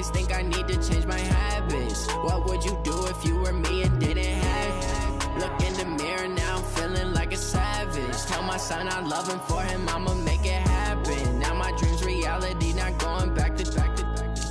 ways, think I need to change my habits. What would you do if you were me and didn't have? Look in the mirror now, I'm feeling like a savage. Tell my son I love him, for him I'ma make it happen. Now my dream's reality, not going back to.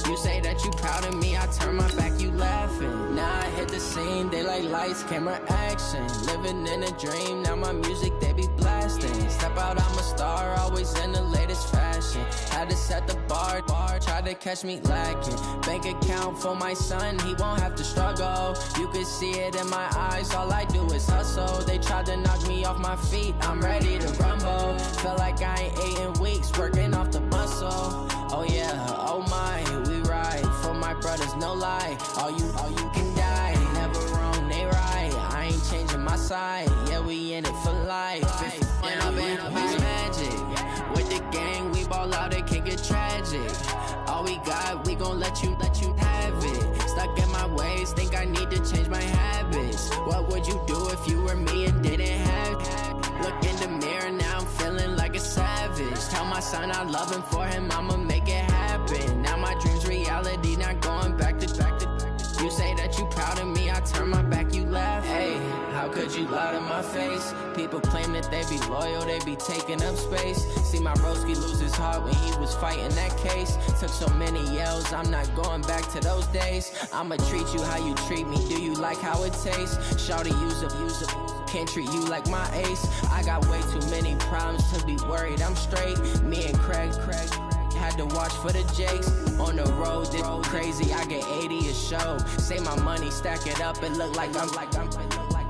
You say that you proud of me, I turn my back, you laughing. Now I hit the scene, they like lights, camera, action. Living in a dream, now my music they be blasting. Step out, I'm a star, always in the latest fashion. Had to set the bar, try to catch me lacking. Bank account for my son, he won't have to struggle. You can see it in my eyes, all I do is hustle. They tried to knock me off my feet, I'm ready to rumble. Feel like I ain't ate in weeks, working off the muscle. Oh yeah, oh my, we ride for my brothers, no lie. All you can die, never wrong, they right. I ain't changing my side, yeah, we in it for life. And I've been magic. With the gang, we ball out, it can get tragic. All we got, we gon' let you have it. Stuck in my ways, think I need to change my habits. What would you do if you were me and didn't have? Look in the mirror, now I'm feeling like a savage. Tell my son I love him, for him I'ma make it happen. Now my dream's reality, not going back to. You say that you proud of me, I turn my back, you laugh. Hey, how could you lie to my face? People claim that they be loyal, they be taking up space. See my broski lose his heart when he was fighting that case. Took so many yells, I'm not going back to those days. I'ma treat you how you treat me, do you like how it tastes? Shawty, use up, can't treat you like my ace. I got way too many problems to be worried, I'm straight. Me and Craig had to watch for the Jakes. On the road, this crazy, I get 80 a show. Say my money, stack it up, it look like I'm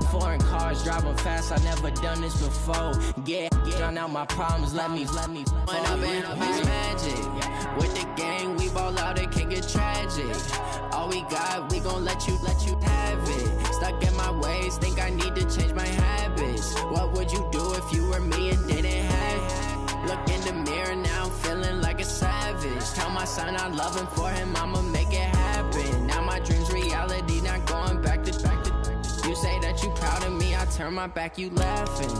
foreign cars, driving fast, I never done this before. Yeah, drown out my problems, let me When I've been magic. With the gang, we ball out, it can get tragic. All we got, we gon' let you have it. Stuck in my ways, think I need to change my habits. What would you do if you were me and didn't have? Look in the mirror, now I'm feeling like a savage. Tell my son I love him, for him I'ma make it happen. Now my dream's reality, not going back to. You say that you proud of me, I turn my back, you laughing.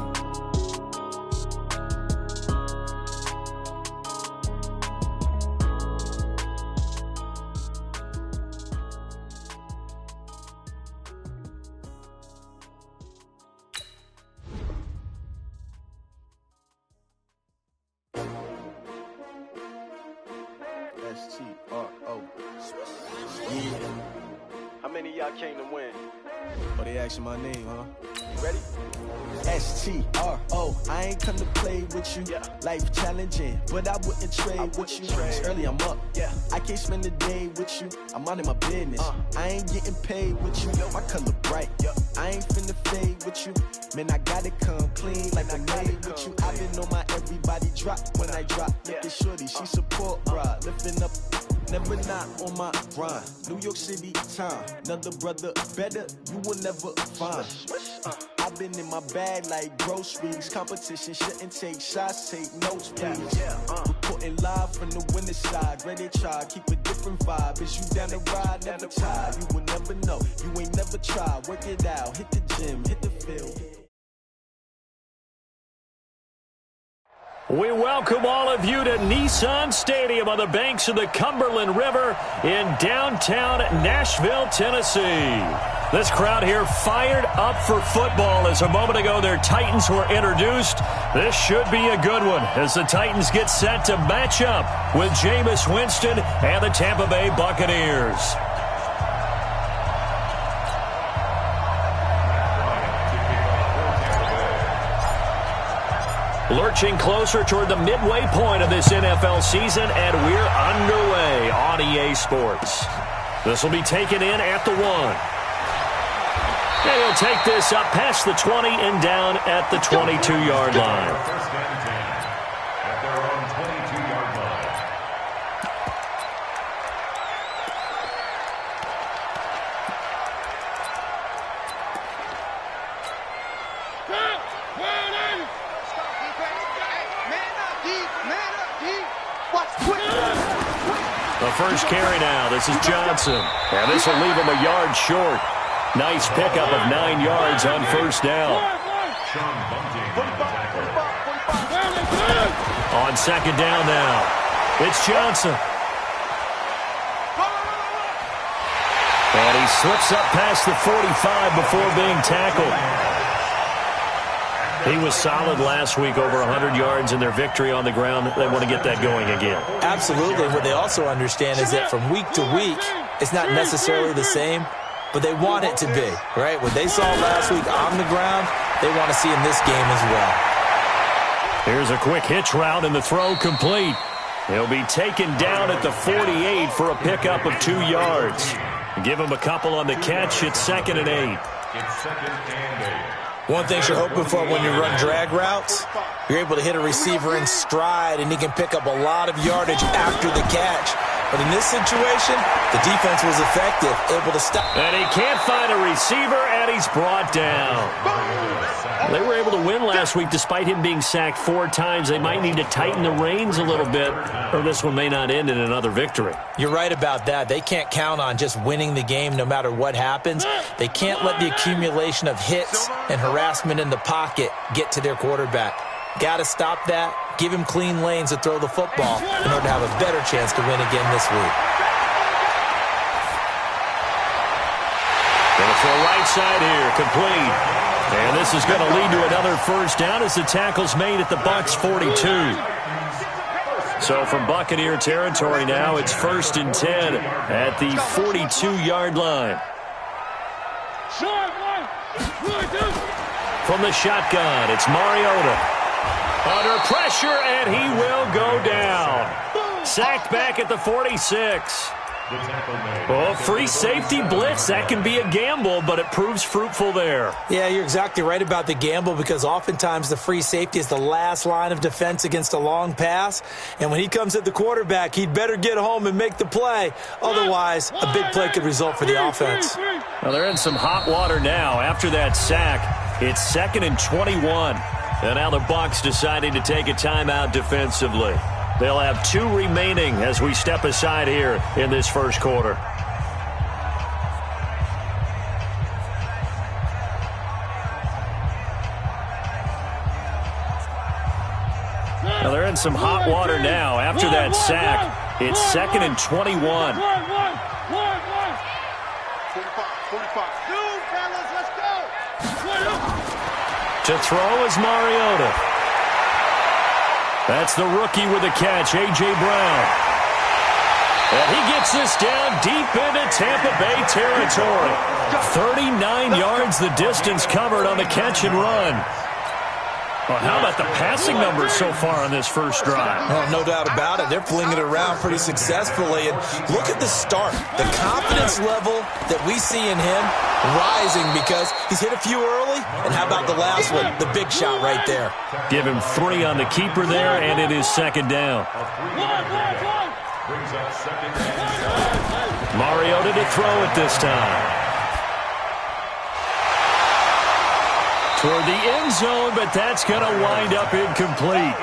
S-T-R-O. Yeah. How many of y'all came to win? Oh, they asking my name, huh? You ready? S-T-R-O. I ain't come to play with you. Yeah. Life challenging, but I wouldn't trade with you. It's early, I'm up. Yeah. I can't spend the day with you. I'm out in my business. I ain't getting paid with you. My color bright. Yeah. I ain't finna fade with you. Man, I gotta come clean like I made with you. I've been on my everybody drop when I drop. Look at shorty, she support ride. Lifting up, never not on my grind. New York City time, another brother better, you will never find. I've been in my bag like groceries. Competition shouldn't take shots, take notes, please. Reporting live from the winner's side. Ready to try, keep a different vibe. Is you down the ride, never tired. You will never know, you ain't never tried. Work it out, hit the gym, hit the field. We welcome all of you to Nissan Stadium on the banks of the Cumberland River in downtown Nashville, Tennessee. This crowd here fired up for football as a moment ago their Titans were introduced. This should be a good one as the Titans get set to match up with Jameis Winston and the Tampa Bay Buccaneers. Lurching closer toward the midway point of this NFL season, and we're underway on EA Sports. This will be taken in at the 1. And he'll take this up past the 20 and down at the 22-yard line. First and 10 at their own 22-yard line. The first carry now. This is Johnson. And this will leave him a yard short. Nice pickup of 9 yards on first down. On second down now, it's Johnson. And he slips up past the 45 before being tackled. He was solid last week, over 100 yards in their victory on the ground. They want to get that going again. Absolutely. What they also understand is that from week to week, it's not necessarily the same, but they want it to be, right? What they saw last week on the ground, they want to see in this game as well. Here's a quick hitch route, and the throw complete. He'll be taken down at the 48 for a pickup of 2 yards. Give him a couple on the catch. It's 2nd and 8. It's 2nd and 8. One thing you're hoping for when you run drag routes, you're able to hit a receiver in stride, and he can pick up a lot of yardage after the catch. But in this situation, the defense was effective, able to stop. And he can't find a receiver, and he's brought down. They were able to win last week despite him being sacked 4 times. They might need to tighten the reins a little bit, or this one may not end in another victory. You're right about that. They can't count on just winning the game no matter what happens. They can't let the accumulation of hits and harassment in the pocket get to their quarterback. Got to stop that, give him clean lanes to throw the football in order to have a better chance to win again this week. Going to throw right side here, complete. And this is going to lead to another first down as the tackle's made at the Bucs 42. So from Buccaneer territory now, it's 1st and 10 at the 42-yard line. From the shotgun, it's Mariota. Under pressure, and he will go down. Sacked back at the 46. Oh, free safety blitz. That can be a gamble, but it proves fruitful there. Yeah, you're exactly right about the gamble, because oftentimes the free safety is the last line of defense against a long pass. And when he comes at the quarterback, he'd better get home and make the play. Otherwise, a big play could result for the offense. Well, they're in some hot water now. After that sack, it's 2nd and 21. And now the Bucs deciding to take a timeout defensively. They'll have 2 remaining as we step aside here in this first quarter. Now they're in some hot water now. After that sack, it's 2nd and 21. To throw is Mariota. That's the rookie with the catch, A.J. Brown. And he gets this down deep into Tampa Bay territory. 39 yards the distance covered on the catch and run. Well, how about the passing numbers so far on this first drive? Well, no doubt about it. They're flinging it around pretty successfully. And look at the start. The confidence level that we see in him rising because he's hit a few early. And how about the last one? The big shot right there. Give him 3 on the keeper there, and it is 2nd down. Mariota to throw it this time. Toward the end zone, but that's going to wind up incomplete.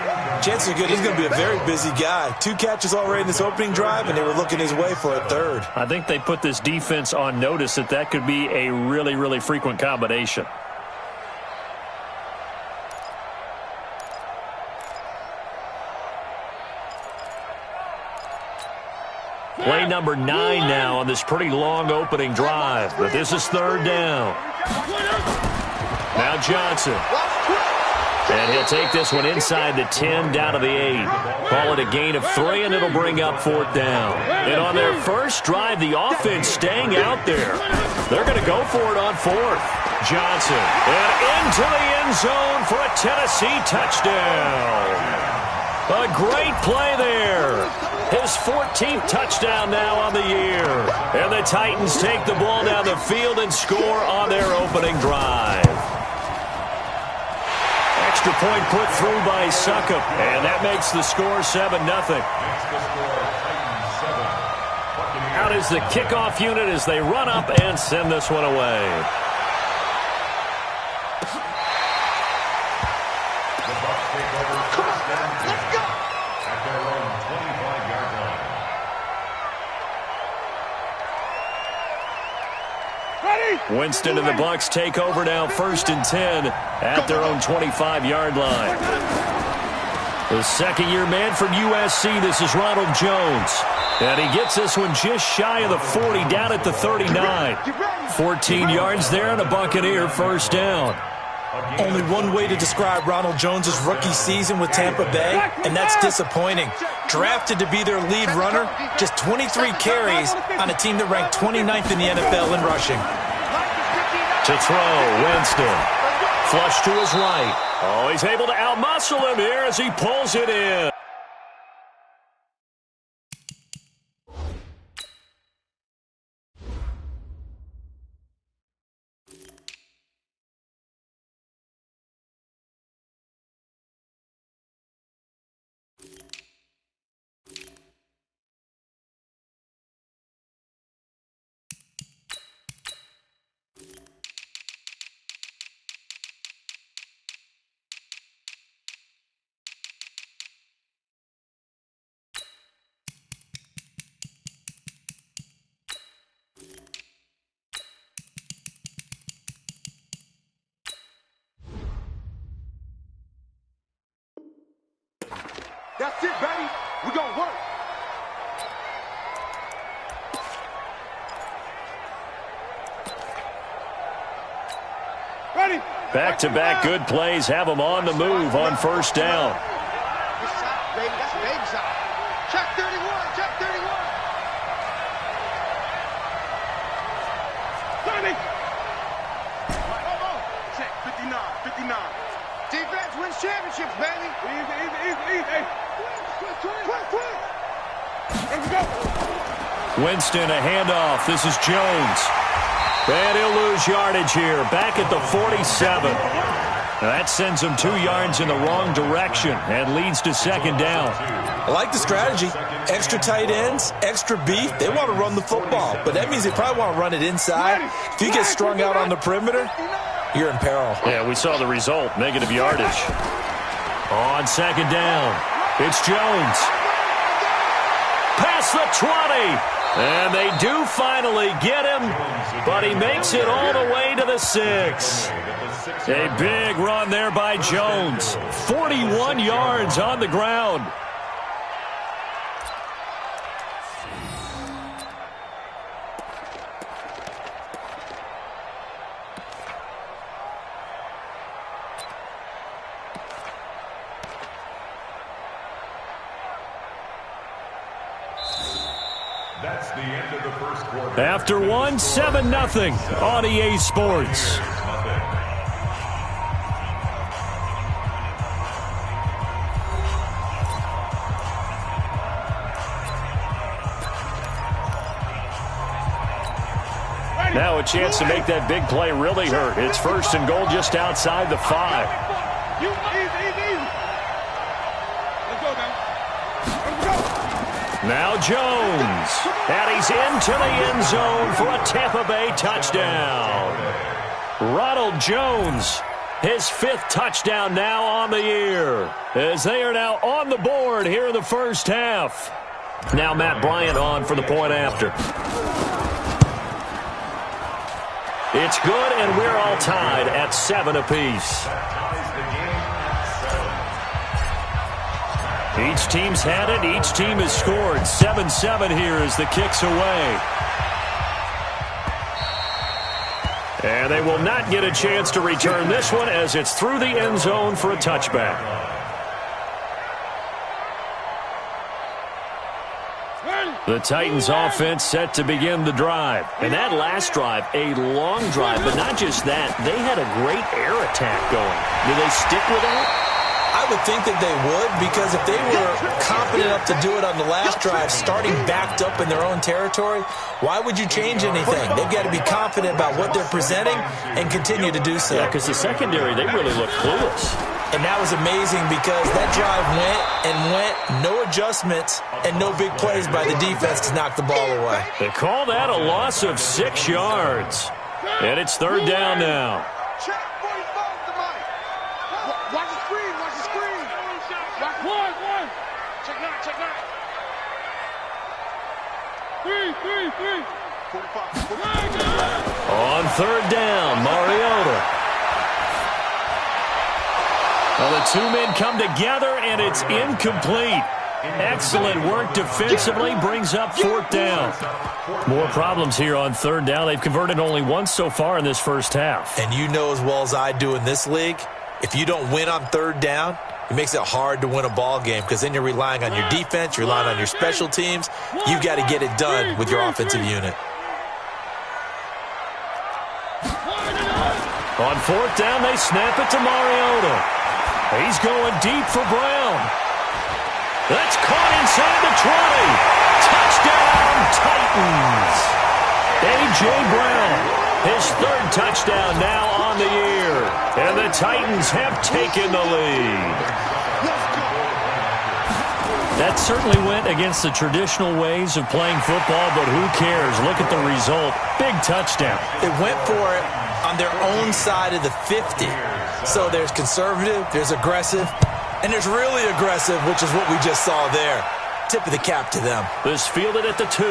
Chances are good he's going to be a very busy guy. 2 catches already in this opening drive, and they were looking his way for a 3rd. I think they put this defense on notice that could be a really, really frequent combination. Play number 9 now on this pretty long opening drive, but this is 3rd down. Now Johnson. And he'll take this one inside the 10 down to the 8. Call it a gain of 3, and it'll bring up 4th down. And on their first drive, the offense staying out there. They're going to go for it on 4th. Johnson. And into the end zone for a Tennessee touchdown. A great play there. His 14th touchdown now on the year. And the Titans take the ball down the field and score on their opening drive. Extra point put through by Succop, and that makes the score 7-0. Out is the kickoff unit as they run up and send this one away. Winston and the Bucs take over now, 1st and 10 at their own 25-yard line. The second-year man from USC, this is Ronald Jones. And he gets this one just shy of the 40, down at the 39. 14 yards there and a Buccaneer first down. Only one way to describe Ronald Jones' rookie season with Tampa Bay, and that's disappointing. Drafted to be their lead runner, just 23 carries on a team that ranked 29th in the NFL in rushing. To throw, Winston. Flush to his right. Oh, he's able to outmuscle him here as he pulls it in. That's it, baby. We're going to work. Ready. Back-to-back good plays have him on the move on first down. Good shot, baby. That's a baby shot. Check 31. Check 31. 30. Check 59. 59. Defense wins championships, baby. Easy. Hey. Quick. Here we go. Winston, a handoff. This is Jones. And he'll lose yardage here. Back at the 47. That sends him 2 yards in the wrong direction and leads to second down. I like the strategy. Extra tight ends, extra beef. They want to run the football, but that means they probably want to run it inside. If you get strung out on the perimeter, you're in peril. Yeah, we saw the result. Negative yardage. On second down, it's Jones. Past the 20. And they do finally get him, but he makes it all the way to the 6. A big run there by Jones. 41 yards on the ground. That's the end of the first quarter. After one, 7-0 on EA Sports. Now a chance to make that big play really hurt. It's first and goal just outside the 5. Now Jones, and he's into the end zone for a Tampa Bay touchdown. Ronald Jones, his 5th touchdown now on the year, as they are now on the board here in the first half. Now Matt Bryant on for the point after. It's good, and we're all tied at 7 apiece. Each team's had it. Each team has scored. 7-7 here as the kick's away. And they will not get a chance to return this one as it's through the end zone for a touchback. The Titans offense set to begin the drive. And that last drive, a long drive, but not just that. They had a great air attack going. Do they stick with that? I would think that they would, because if they were confident enough to do it on the last drive, starting backed up in their own territory, why would you change anything? They've got to be confident about what they're presenting and continue to do so. Yeah, because the secondary, they really look clueless. And that was amazing because that drive went, no adjustments, and no big plays by the defense to knock the ball away. They call that a loss of 6 yards. And it's third down now. Watch the screen. One. Check nine. 3. 45. On third down, Mariota. Well, the two men come together, and it's incomplete. Excellent work defensively, brings up 4th down. More problems here on 3rd down. They've converted only once so far in this first half. And you know as well as I do in this league, if you don't win on 3rd down, it makes it hard to win a ball game because then you're relying on your defense, you're relying on your special teams. You've got to get it done with your offensive unit. On 4th down, they snap it to Mariota. He's going deep for Brown. That's caught inside the 20. Touchdown, Titans. A.J. Brown, his 3rd touchdown now on the year. And the Titans have taken the lead. That certainly went against the traditional ways of playing football, but who cares? Look at the result. Big touchdown. It went for it on their own side of the 50. So there's conservative, there's aggressive, and there's really aggressive, which is what we just saw there. Tip of the cap to them. This fielded at the 2.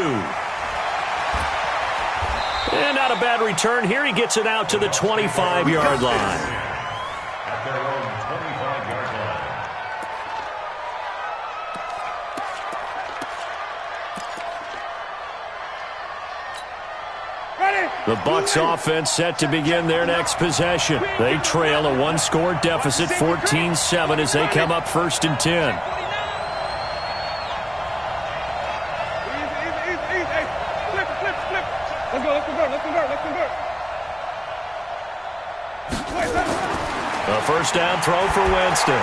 And not a bad return here. He gets it out to the 25-yard line. At their own 25-yard line. The Bucs offense set to begin their next possession. They trail a 1-score deficit, 14-7, as they come up 1st and 10. A 1st down throw for Winston.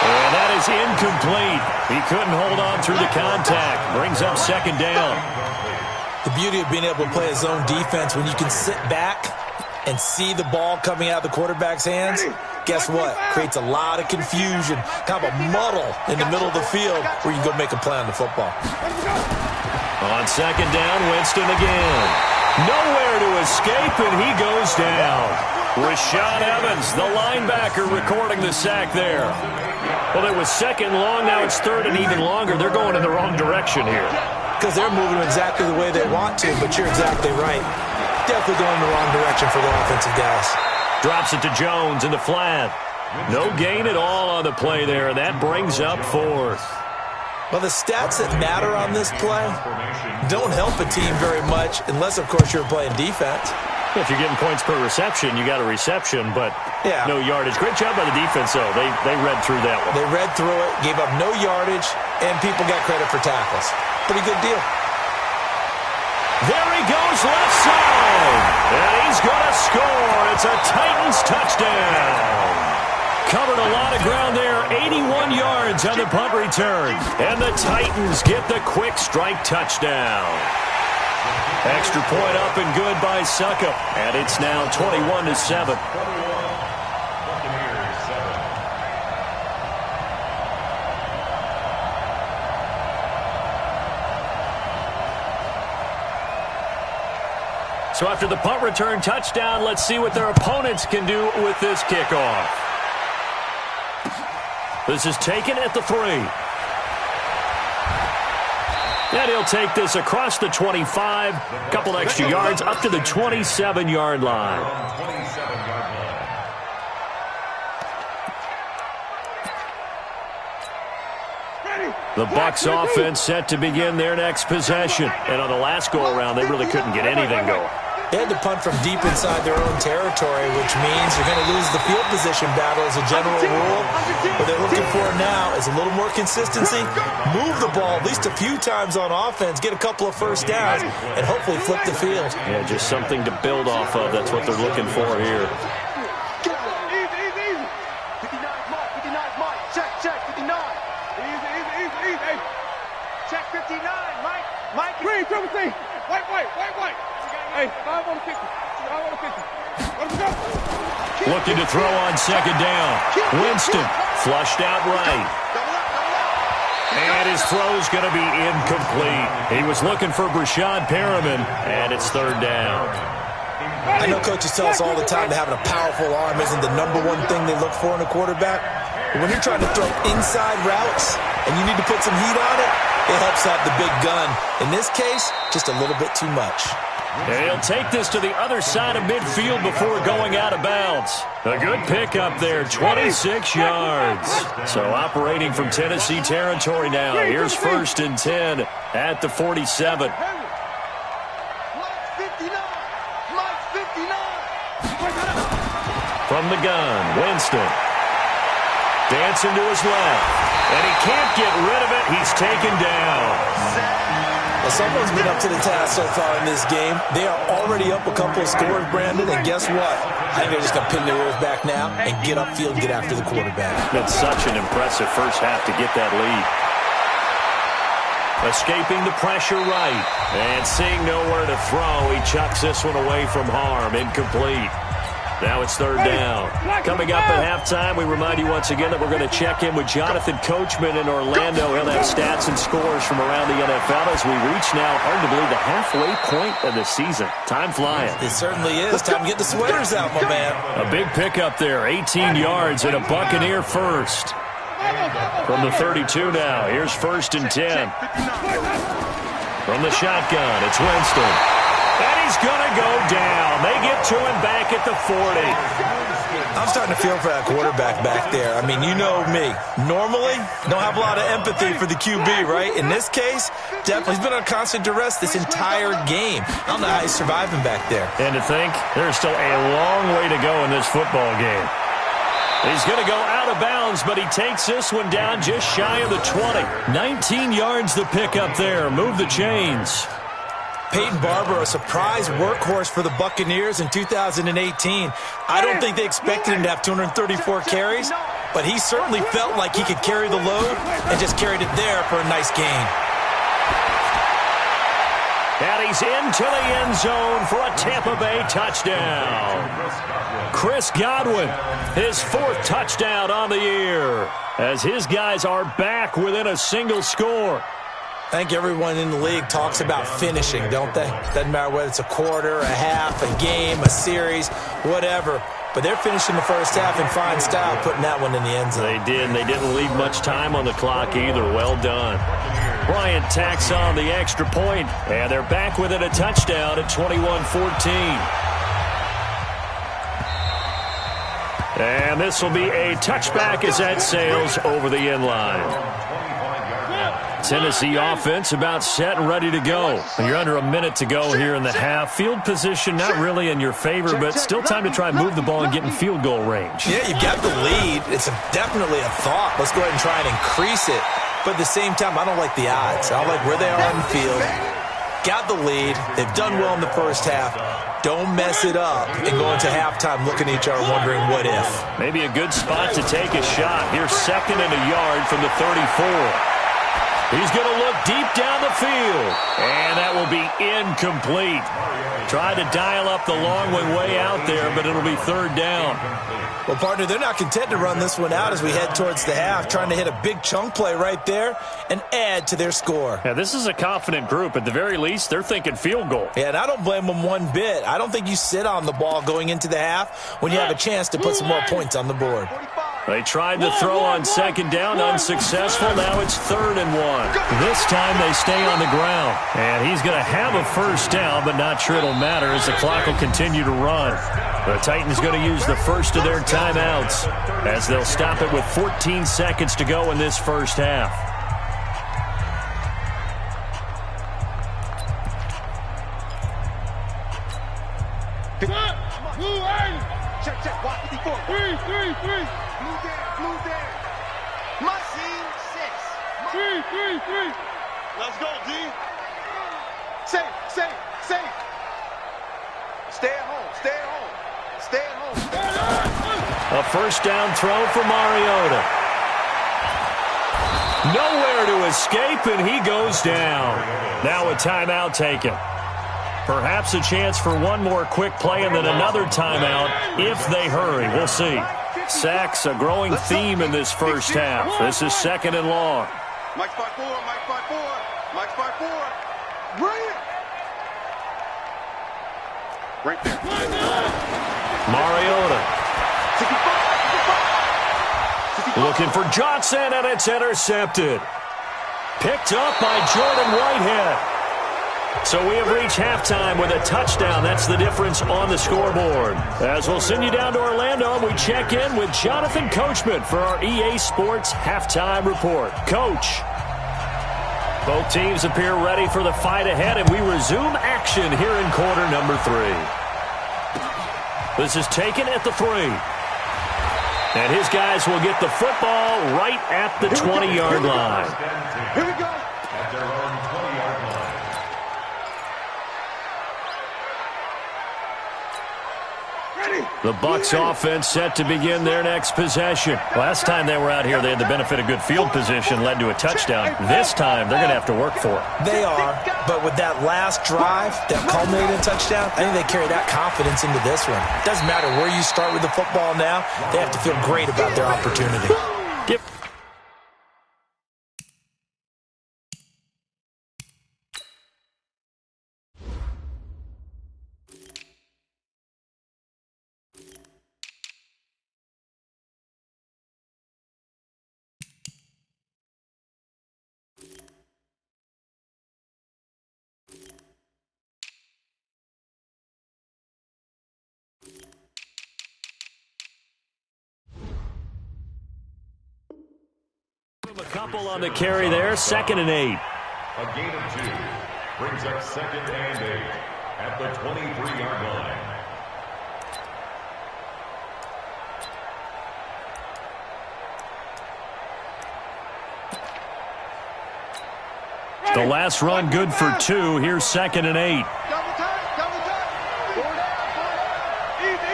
And that is incomplete. He couldn't hold on through the contact. Brings up 2nd down. The beauty of being able to play a zone defense when you can sit back and see the ball coming out of the quarterback's hands, guess what? Creates a lot of confusion, kind of a muddle in the middle of the field where you can go make a play on the football. On 2nd down, Winston again. Nowhere to escape, and he goes down. Rashad Evans, the linebacker, recording the sack there. Well, it was 2nd long, now it's 3rd and even longer. They're going in the wrong direction here. Because they're moving exactly the way they want to, but you're exactly right. Definitely going in the wrong direction for the offensive guys. Drops it to Jones in the flat. No gain at all on the play there, and that brings up 4th. Well, the stats that matter on this play don't help a team very much unless, of course, you're playing defense. If you're getting points per reception, you got a reception, but no yardage. Great job by the defense, though. They read through that one. They read through it, gave up no yardage, and people got credit for tackles. Pretty good deal. There he goes left side, and he's going to score. It's a Titans touchdown. Covered a lot of ground there, 81 yards on the punt return. And the Titans get the quick strike touchdown. Extra point up and good by Succop. And it's now 21-7. So after the punt return touchdown, let's see what their opponents can do with this kickoff. This is taken at the 3. And he'll take this across the 25, a couple extra yards, up to the 27-yard line. The Bucs offense set to begin their next possession. And on the last go-around, they really couldn't get anything going. They had to punt from deep inside their own territory, which means you're going to lose the field position battle as a general rule. What they're looking for now is a little more consistency, move the ball at least a few times on offense, get a couple of 1st downs, and hopefully flip the field. Yeah, just something to build off of. That's what they're looking for here. Easy. 59, Mike. Check, 59. Easy. Check 59, Mike. Green, triple C. White. Hey, 5 on the 50. 5 on the 50. Let's go. Looking to throw on 2nd down. Winston flushed out right. And his throw's going to be incomplete. He was looking for Brashad Perriman, and it's 3rd down. I know coaches tell us all the time that having a powerful arm isn't the #1 thing they look for in a quarterback. But when you're trying to throw inside routes and you need to put some heat on it, it helps out the big gun. In this case, just a little bit too much. And he'll take this to the other side of midfield before going out of bounds. A good pickup there, 26 yards. So operating from Tennessee territory now. Here's 1st and 10 at the 47. From the gun, Winston. Dancing to his left. And he can't get rid of it. He's taken down. Well, someone's been up to the task so far in this game. They are already up a couple of scores, Brandon, and guess what? I think they're just going to pin their ears back now and get upfield and get after the quarterback. It's such an impressive first half to get that lead. Escaping the pressure right. And seeing nowhere to throw, he chucks this one away from harm. Incomplete. Now it's 3rd down. Coming up at halftime, we remind you once again that we're going to check in with Jonathan Coachman in Orlando. He'll have stats and scores from around the NFL as we reach now, hard to believe, the halfway point of the season. Time flying. It certainly is. Time to get the sweaters out, my man. A big pickup there, 18 yards and a Buccaneer first. From the 32 now, here's 1st and 10. From the shotgun, it's Winston. And he's going to go down. They get to him back at the 40. I'm starting to feel for that quarterback back there. I mean, you know me. Normally, don't have a lot of empathy for the QB, right? In this case, definitely he's been on constant duress this entire game. I don't know how he's surviving back there. And to think, there's still a long way to go in this football game. He's going to go out of bounds, but he takes this one down just shy of the 20. 19 yards the pickup there. Move the chains. Peyton Barber, a surprise workhorse for the Buccaneers in 2018. I don't think they expected him to have 234 carries, but he certainly felt like he could carry the load and just carried it there for a nice gain. And he's into the end zone for a Tampa Bay touchdown. Chris Godwin, his 4th touchdown on the year, as his guys are back within a single score. I think everyone in the league talks about finishing, don't they? Doesn't matter whether it's a quarter, a half, a game, a series, whatever. But they're finishing the first half in fine style, putting that one in the end zone. They did, and they didn't leave much time on the clock either. Well done. Bryant tacks on the extra point, and they're back within a touchdown at 21-14. And this will be a touchback as that sails over the end line. Tennessee offense about set and ready to go. You're under a minute to go here in the half. Field position not really in your favor, but still time to try and move the ball and get in field goal range. Yeah, you've got the lead. It's definitely a thought. Let's go ahead and try and increase it. But at the same time, I don't like the odds. I don't like where they are on the field. Got the lead. They've done well in the first half. Don't mess it up and go into halftime looking at each other wondering what if. Maybe a good spot to take a shot. Here's 2nd and a yard from the 34. He's going to look deep down the field, and that will be incomplete. Tried to dial up the long way out there, but it'll be 3rd down. Well, partner, they're not content to run this one out as we head towards the half, trying to hit a big chunk play right there and add to their score. Yeah, this is a confident group. At the very least, they're thinking field goal. Yeah, and I don't blame them one bit. I don't think you sit on the ball going into the half when you have a chance to put some more points on the board. They tried to throw on 2nd down, unsuccessful. Now it's 3rd and 1. This time they stay on the ground. And he's going to have a first down, but not sure it'll matter as the clock will continue to run. The Titans going to use the first of their timeouts as they'll stop it with 14 seconds to go in this first half. Check, check, walk 54. 3. Blue there. Machine 6. 3. Let's go, D. Safe. Stay at home. A first down throw for Mariota. Nowhere to escape, and he goes down. Now a timeout taken. Perhaps a chance for one more quick play and then another timeout if they hurry. We'll see. Sacks, a growing theme in this first half. This is 2nd and long. Mike's by 4. Bring it. Right there. Mariota. 65. Looking for Johnson, and it's intercepted. Picked up by Jordan Whitehead. So we have reached halftime with a touchdown. That's the difference on the scoreboard. As we'll send you down to Orlando, we check in with Jonathan Coachman for our EA Sports Halftime Report. Coach. Both teams appear ready for the fight ahead, and we resume action here in quarter number 3. This is taken at the 3. And his guys will get the football right at the 20-yard line. Here we go. At their own 20-yard line. The Bucs offense set to begin their next possession. Last time they were out here, they had the benefit of good field position, led to a touchdown. This time, they're going to have to work for it. They are, but with that last drive that culminated in a touchdown, I think they carry that confidence into this one. It doesn't matter where you start with the football now. They have to feel great about their opportunity. Yep. A couple on the carry there, 2nd and 8. A gain of 2 brings up 2nd and 8 at the 23-yard line. The last run good for 2. Here's 2nd and 8. Double time, double time. 4 down. Easy.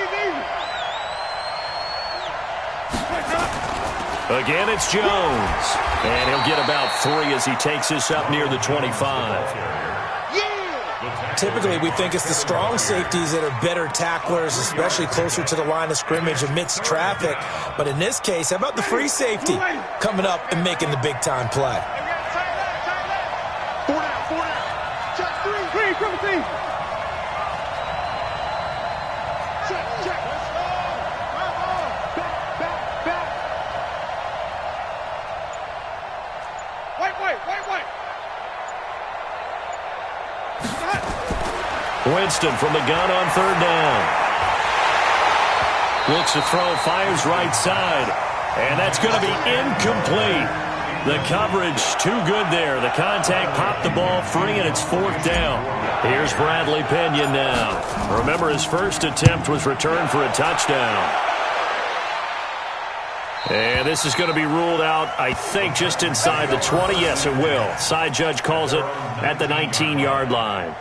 Again, it's Jones. And he'll get about 3 as he takes this up near the 25. Typically, we think it's the strong safeties that are better tacklers, especially closer to the line of scrimmage amidst traffic. But in this case, how about the free safety coming up and making the big-time play? 4 down. Check 3, triple T. Check. Back. White. Winston from the gun on 3rd down. Looks to throw, fires right side. And that's going to be incomplete. The coverage too good there. The contact popped the ball free, and it's 4th down. Here's Bradley Pinion now. Remember, his first attempt was returned for a touchdown. And this is going to be ruled out, I think, just inside the 20. Yes, it will. Side judge calls it at the 19-yard line.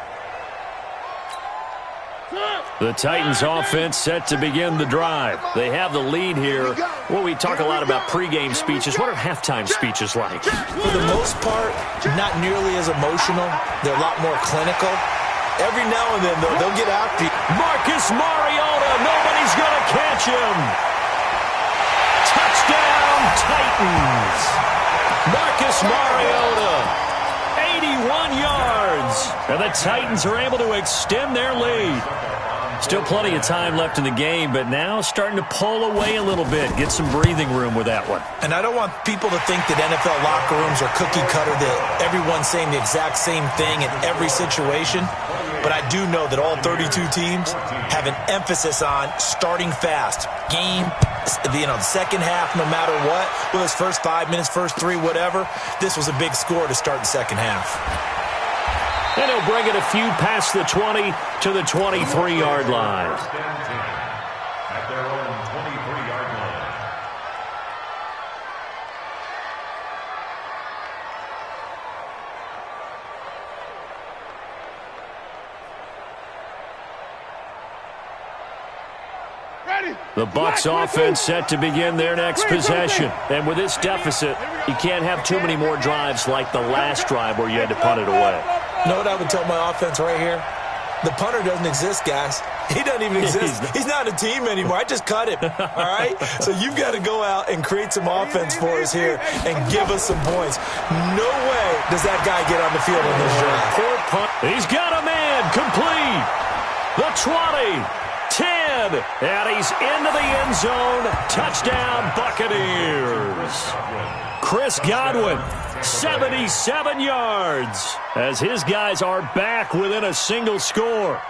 The Titans offense set to begin the drive. They have the lead here. Well, we talk a lot about pregame speeches. What are halftime speeches like? For the most part, not nearly as emotional. They're a lot more clinical. Every now and then, though, they'll get after you. Marcus Mariota, nobody's going to catch him. Touchdown, Titans. Marcus Mariota, 81 yards. And the Titans are able to extend their lead. Still plenty of time left in the game, but now starting to pull away a little bit. Get some breathing room with that one. And I don't want people to think that NFL locker rooms are cookie cutter, that everyone's saying the exact same thing in every situation. But I do know that all 32 teams have an emphasis on starting fast. Game, the second half, no matter what, whether it's first 5 minutes, first 3, whatever, this was a big score to start the second half. And he'll bring it a few past the 20 to the 23-yard line. At their own 23-yard line. The Bucs offense set to begin their next possession. And with this deficit, you can't have too many more drives like the last drive where you had to punt it away. You know what I would tell my offense right here? The punter doesn't exist, guys. He doesn't even exist. He's not a team anymore. I just cut him, all right? So you've got to go out and create some offense for us here and give us some points. No way does that guy get on the field in this drive. He's got a man complete. The 20. 10, and he's into the end zone. Touchdown, Buccaneers. Chris Godwin, 77 yards, as his guys are back within a single score.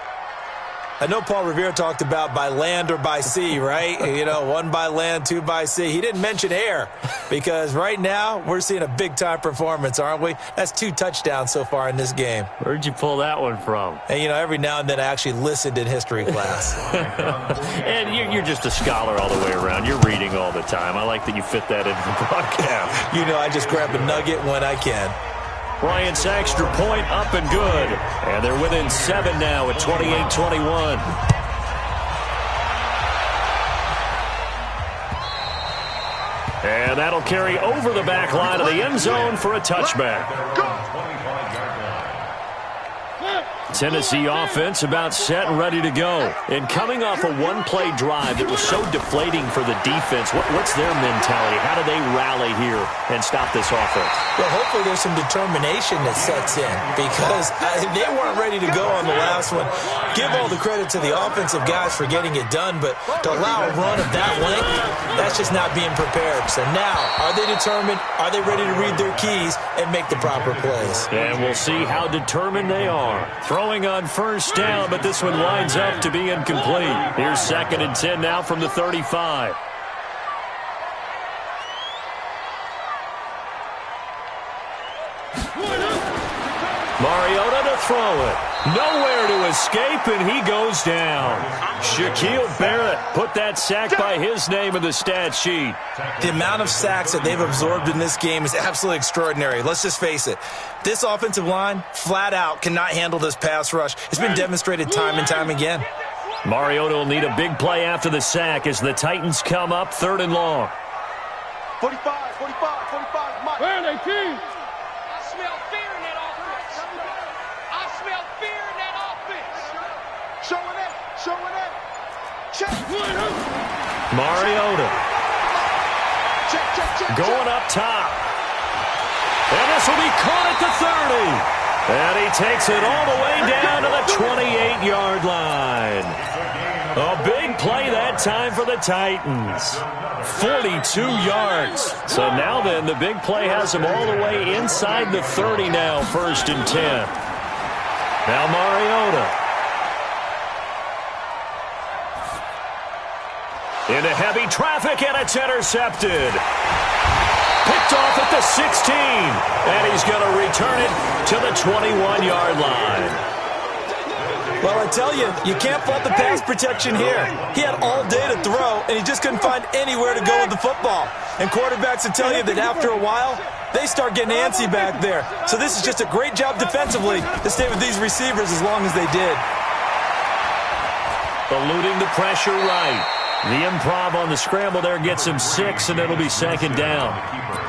I know Paul Revere talked about by land or by sea, right? You know, 1 by land, 2 by sea. He didn't mention air because right now we're seeing a big-time performance, aren't we? That's 2 touchdowns so far in this game. Where'd you pull that one from? And, you know, every now and then I actually listened in history class. And you're just a scholar all the way around. You're reading all the time. I like that you fit that into the broadcast. You know, I just grab a nugget when I can. Bryant's extra point up and good. And they're within 7 now at 28-21. And that'll carry over the back line of the end zone for a touchback. Tennessee offense about set and ready to go. And coming off a one-play drive that was so deflating for the defense, what's their mentality? How do they rally here and stop this offense? Well, hopefully there's some determination that sets in because they weren't ready to go on the last one. Give all the credit to the offensive guys for getting it done, but to allow a run of that length, that's just not being prepared. So now, are they determined? Are they ready to read their keys and make the proper plays? And we'll see how determined they are. Throwing on first down, but this one lines up to be incomplete. Here's 2nd and 10 now from the 35. Mariota to throw it. Nowhere to escape, and he goes down. Shaquille Barrett put that sack by his name in the stat sheet. The amount of sacks that they've absorbed in this game is absolutely extraordinary. Let's just face it. This offensive line, flat out, cannot handle this pass rush. It's been demonstrated time and time again. Mariota will need a big play after the sack as the Titans come up 3rd and long. 45, Mike. Where are they, team? Showing it. Check. Mariota. Check. Going up top. And this will be caught at the 30. And he takes it all the way down to the 28-yard line. A big play that time for the Titans. 42 yards. So now then, the big play has them all the way inside the 30 now, 1st and 10. Now Mariota. Into heavy traffic, and it's intercepted. Picked off at the 16, and he's going to return it to the 21-yard line. Well, I tell you, you can't fault the pass protection here. He had all day to throw, and he just couldn't find anywhere to go with the football. And quarterbacks will tell you that after a while, they start getting antsy back there. So this is just a great job defensively to stay with these receivers as long as they did. Eluding the pressure right. The improv on the scramble there gets him 6, and it'll be 2nd down.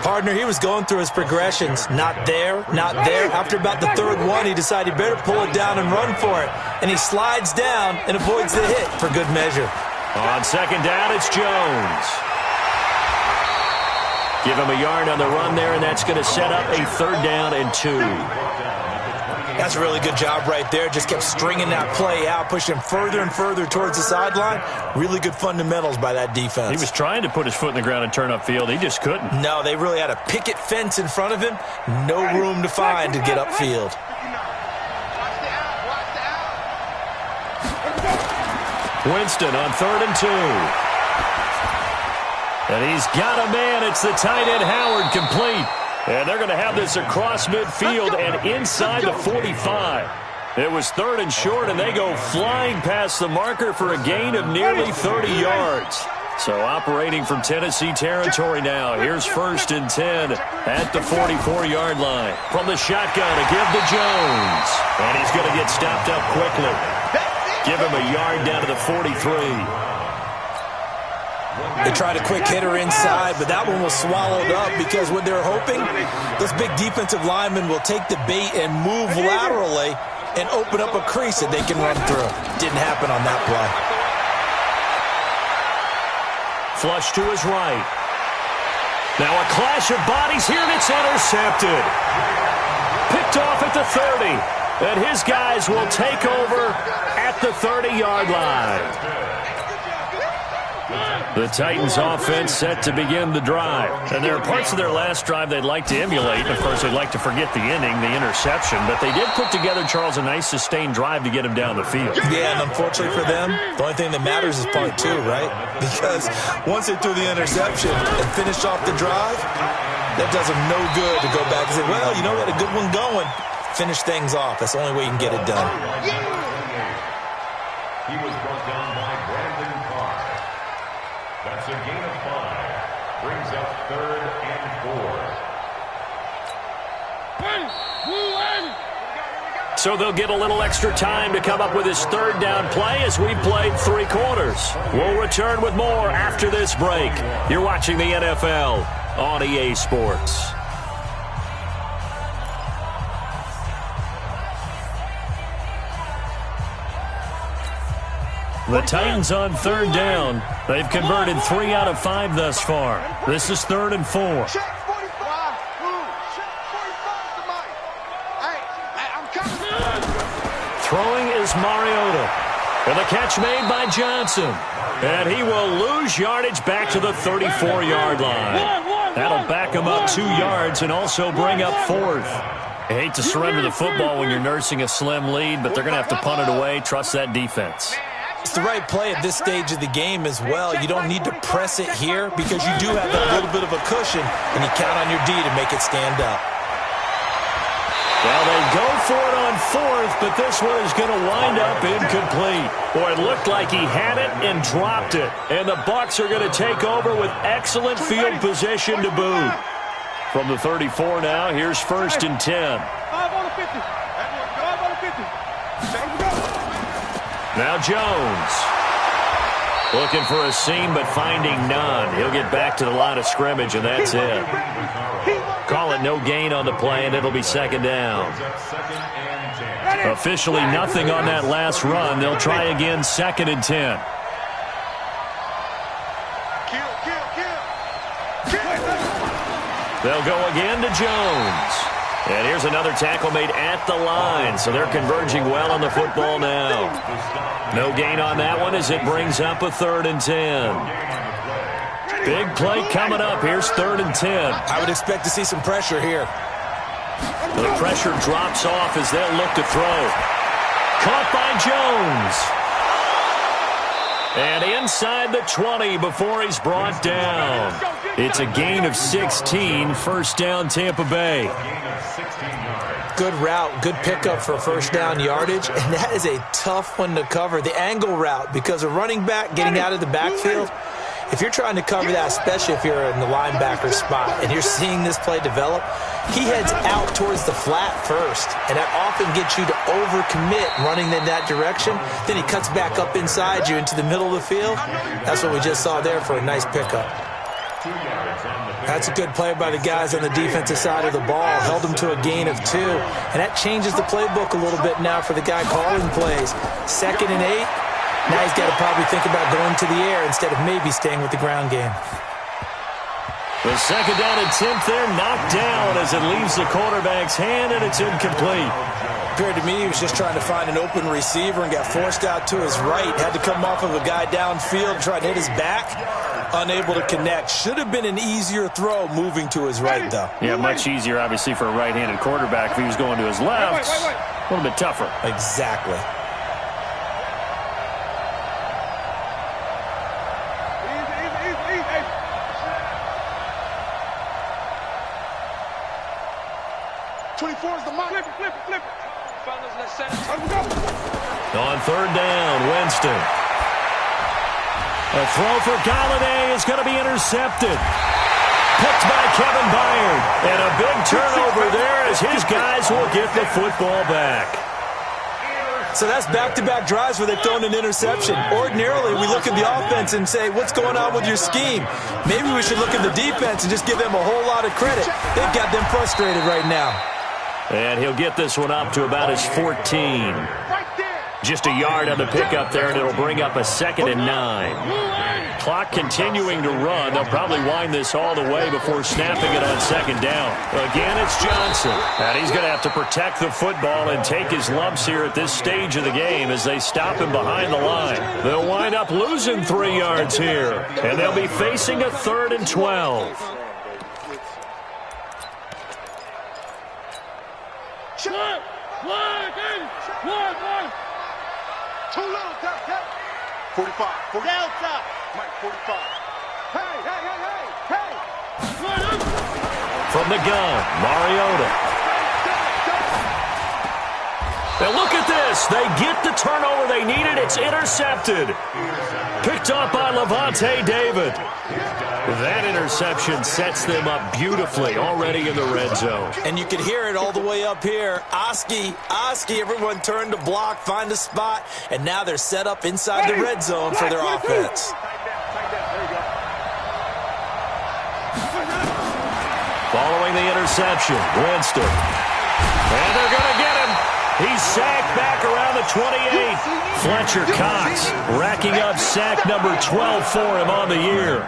Partner, he was going through his progressions. Not there, not there. After about the 3rd one, he decided he better pull it down and run for it. And he slides down and avoids the hit for good measure. On 2nd down, it's Jones. Give him a yard on the run there, and that's going to set up a 3rd down and 2. That's a really good job right there. Just kept stringing that play out, pushing him further and further towards the sideline. Really good fundamentals by that defense. He was trying to put his foot in the ground and turn upfield. He just couldn't. No, they really had a picket fence in front of him. No room to find to get upfield. Winston on 3rd and 2. And he's got a man. It's the tight end Howard, complete. And they're going to have this across midfield and inside the 45. It was 3rd and short, and they go flying past the marker for a gain of nearly 30 yards. So operating from Tennessee territory now. Here's 1st and 10 at the 44-yard line. From the shotgun to give to Jones. And he's going to get stopped up quickly. Give him a yard down to the 43. They tried a quick hitter inside, but that one was swallowed up because what they're hoping, this big defensive lineman will take the bait and move laterally and open up a crease that they can run through. Didn't happen on that play. Flush to his right. Now a clash of bodies here, and it's intercepted. Picked off at the 30. And his guys will take over at the 30-yard line. The Titans offense set to begin the drive. And there are parts of their last drive they'd like to emulate. Of course, they'd like to forget the inning, the interception. But they did put together, Charles, a nice sustained drive to get him down the field. Yeah, and unfortunately for them, the only thing that matters is part two, right? Because once they threw the interception and finished off the drive, that does them no good to go back and say, well, you know, we had a good one going. Finish things off. That's the only way you can get it done. He was brought down by Brandon Carr. That's a gain of 5. Brings up 3rd and 4. So they'll get a little extra time to come up with his 3rd down play as we played 3 quarters. We'll return with more after this break. You're watching the NFL on EA Sports. The Titans on 3rd down. They've converted 3 out of 5 thus far. This is 3rd and 4. Check 45. Check 45 to Mike. Hey, I'm coming. Throwing is Mariota. And the catch made by Johnson. And he will lose yardage back to the 34-yard line. That'll back him up 2 yards and also bring up 4th. I hate to surrender the football when you're nursing a slim lead, but they're going to have to punt it away. Trust that defense. It's the right play at this stage of the game as well. You don't need to press it here because you do have that little bit of a cushion, and you count on your D to make it stand up. Well, they go for it on 4th, but this one is going to wind up incomplete. Boy, it looked like he had it and dropped it. And the Bucs are going to take over with excellent field position to boot. From the 34 now, here's 1st and 10. 5 on the 50. 5 on the 50. Now Jones. Looking for a seam, but finding none. He'll get back to the line of scrimmage, and that's it. Call it no gain on the play, and it'll be 2nd down. Officially nothing on that last run. They'll try again 2nd and 10. They'll go again to Jones. And here's another tackle made at the line, so they're converging well on the football now. No gain on that one as it brings up a 3rd and 10. Big play coming up. Here's 3rd and 10. I would expect to see some pressure here. The pressure drops off as they'll look to throw. Caught by Jones. And inside the 20 before he's brought down. It's a gain of 16, 1st down Tampa Bay. Good route, good pickup for 1st down yardage, and that is a tough one to cover. The angle route, because a running back getting out of the backfield, if you're trying to cover that, especially if you're in the linebacker spot and you're seeing this play develop, he heads out towards the flat first, and that often gets you to overcommit running in that direction. Then he cuts back up inside you into the middle of the field. That's what we just saw there for a nice pickup. That's a good play by the guys on the defensive side of the ball. Held them to a gain of 2. And that changes the playbook a little bit now for the guy calling plays. 2nd and 8. Now he's got to probably think about going to the air instead of maybe staying with the ground game. The 2nd down attempt there knocked down as it leaves the quarterback's hand, and it's incomplete. Appeared to me he was just trying to find an open receiver and got forced out to his right. Had to come off of a guy downfield, try to hit his back. Unable to connect. Should have been an easier throw moving to his right, though. Yeah, much easier, obviously, for a right-handed quarterback. If he was going to his left, a little bit tougher. Exactly. On 3rd down, Winston. A throw for Galladay is going to be intercepted. Picked by Kevin Byard. And a big turnover there as his guys will get the football back. So that's back-to-back drives where they've thrown an interception. Ordinarily, we look at the offense and say, what's going on with your scheme? Maybe we should look at the defense and just give them a whole lot of credit. They've got them frustrated right now. And he'll get this one up to about his 14. Just a yard on the pickup there, and it'll bring up a 2nd and 9. clock continuing to run. They'll probably wind this all the way before snapping it on second down. Again, it's Johnson. And he's going to have to protect the football and take his lumps here at this stage of the game as they stop him behind the line. They'll wind up losing 3 yards here. And they'll be facing a 3rd and 12. Too little, tap. 45. Down top. Mike, 45. Hey. From the gun, Mariota. And look at this. They get the turnover they needed. It's intercepted. Picked up by Levante David. That interception sets them up beautifully already in the red zone. And you can hear it all the way up here. Oski, everyone turned to block, find a spot, and now they're set up inside the red zone for their offense. Following the interception, Winston. And they're going to get him. He's sacked back around the 28. Fletcher Cox racking up sack number 12 for him on the year.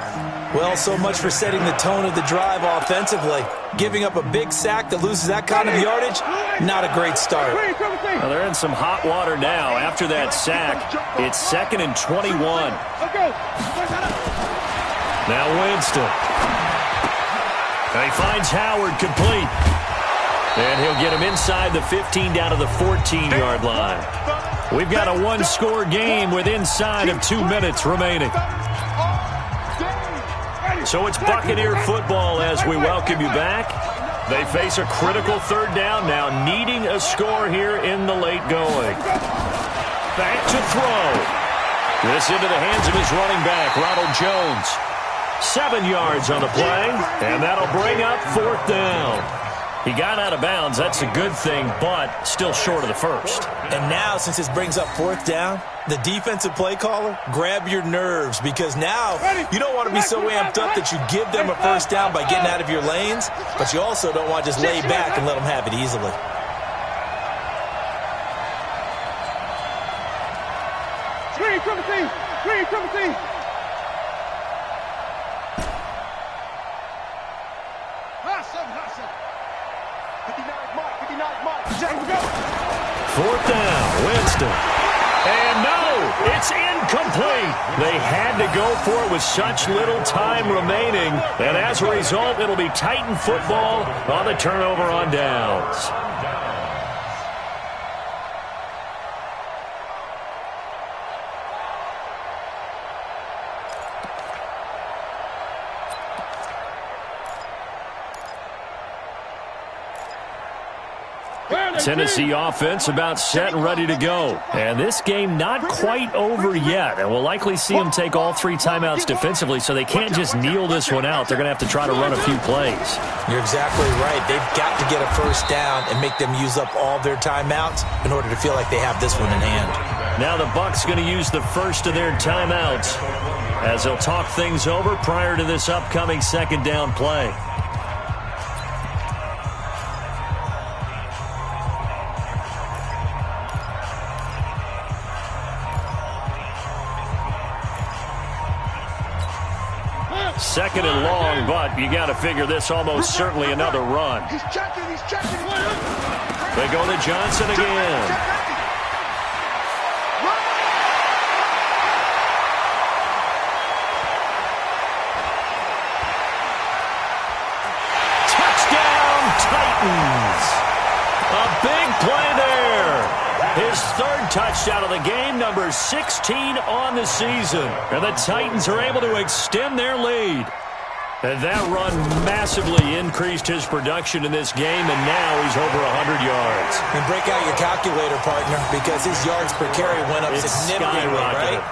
Well, so much for setting the tone of the drive offensively. Giving up a big sack that loses that kind of yardage, not a great start. Well, they're in some hot water now. After that sack, it's 2nd and 21. Now Winston. And he finds Howard complete. And he'll get him inside the 15 down to the 14-yard line. We've got a one-score game with inside of 2 minutes remaining. So it's Buccaneer football as we welcome you back. They face a critical 3rd down now, needing a score here in the late going. Back to throw. This into the hands of his running back, Ronald Jones. 7 yards on the play, and that'll bring up 4th down. He got out of bounds. That's a good thing, but still short of the first. And now, since this brings up 4th down, the defensive play caller, grab your nerves, because now you don't want to be so amped up that you give them a first down by getting out of your lanes, but you also don't want to just lay back and let them have it easily. Screen, triple team. Hustle. 59 Mike. Jack, go. 4th down, Winston. And no, it's incomplete. They had to go for it with such little time remaining. And as a result, it'll be Titan football on the turnover on downs. Tennessee offense about set and ready to go. And this game not quite over yet. And we'll likely see them take all 3 timeouts defensively, so they can't just kneel this one out. They're going to have to try to run a few plays. You're exactly right. They've got to get a first down and make them use up all their timeouts in order to feel like they have this one in hand. Now the Bucs going to use the first of their timeouts as they'll talk things over prior to this upcoming 2nd down play. Second and long, but you got to figure this almost certainly another run. He's checking. They go to Johnson again. Touchdown, Titans. A big play there. His 3rd touchdown of the game, number 16 on the season. And the Titans are able to extend their lead. And that run massively increased his production in this game, and now he's over 100 yards. And break out your calculator, partner, because his yards per carry went up significantly, right?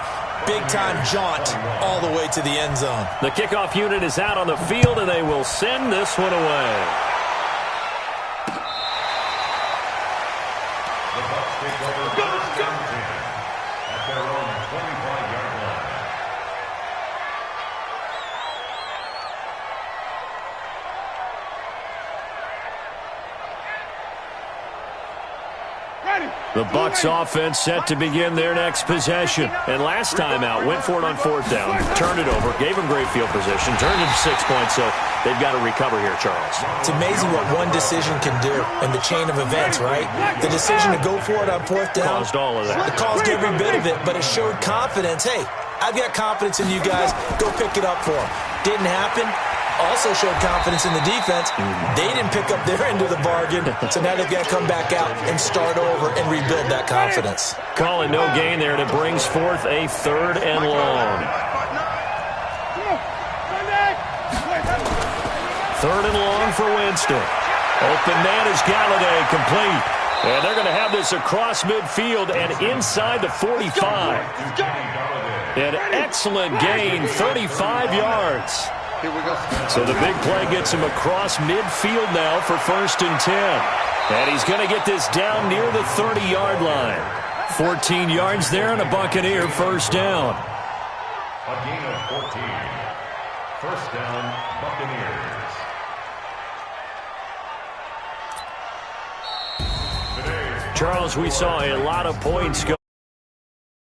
Big-time jaunt all the way to the end zone. The kickoff unit is out on the field, and they will send this one away. The Bucs offense set to begin their next possession. And last time out, went for it on 4th down, turned it over, gave them great field position, turned it to 6 points, so they've got to recover here, Charles. It's amazing what one decision can do in the chain of events, right? The decision to go for it on 4th down. Caused all of that. It caused every bit of it, but it showed confidence. Hey, I've got confidence in you guys. Go pick it up for them. Didn't happen. Also showed confidence in the defense. They didn't pick up their end of the bargain, so now they've got to come back out and start over and rebuild that confidence. Calling no gain there, and it brings forth a 3rd and long. 3rd and long for Winston. Open man is Galladay, complete. And they're going to have this across midfield and inside the 45. An excellent gain, 35 yards. So the big play gets him across midfield now for 1st and 10. And he's going to get this down near the 30-yard line. 14 yards there and a Buccaneer 1st down. A gain of 14. 1st down, Buccaneers. Charles, we saw a lot of points go.